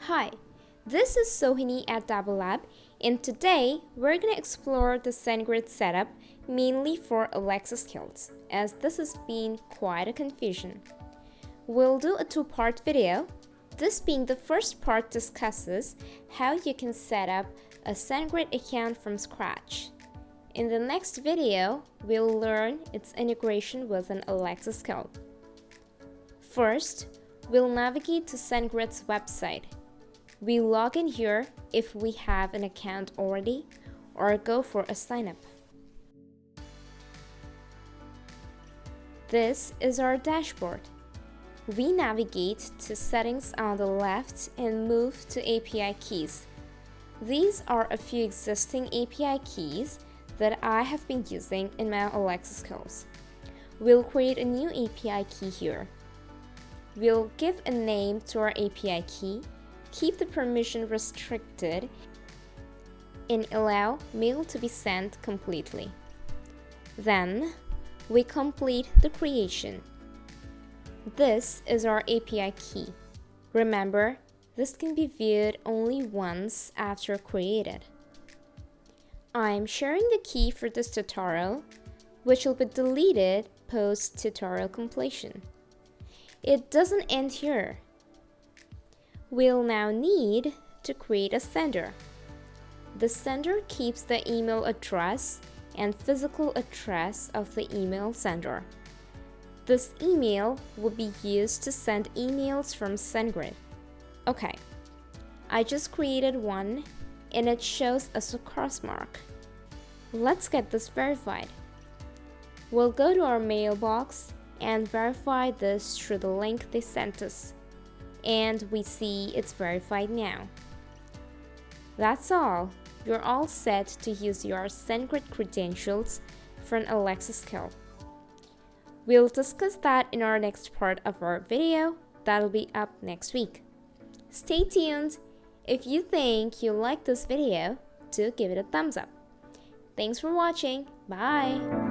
Hi, this is Sohini at Dabble Lab, and today we're going to explore the Sendgrid setup mainly for Alexa skills, as this has been quite a confusion. We'll do a two-part video. This being the first part discusses how you can set up a Sendgrid account from scratch. In the next video, we'll learn its integration with an Alexa skill. First, we'll navigate to Sendgrid's website. We log in here if we have an account already, or go for a sign up. This is our dashboard. We navigate to settings on the left and move to API keys. These are a few existing API keys that I have been using in my Alexa skills. We'll create a new API key here. We'll give a name to our API key, keep the permission restricted, and allow mail to be sent completely. Then, we complete the creation. This is our API key. Remember, this can be viewed only once after created. I'm sharing the key for this tutorial, which will be deleted post-tutorial completion. It doesn't end here. We'll now need to create a sender. The sender keeps the email address and physical address of the email sender. This email will be used to send emails from Sendgrid. Okay, I just created one and it shows us a cross mark. Let's get this verified. We'll go to our mailbox and verify this through the link they sent us. And we see it's verified now. That's all. You're all set to use your Sendgrid credentials for an Alexa skill. We'll discuss that in our next part of our video that'll be up next week. Stay tuned. If you think you like this video, do give it a thumbs up. Thanks for watching. Bye.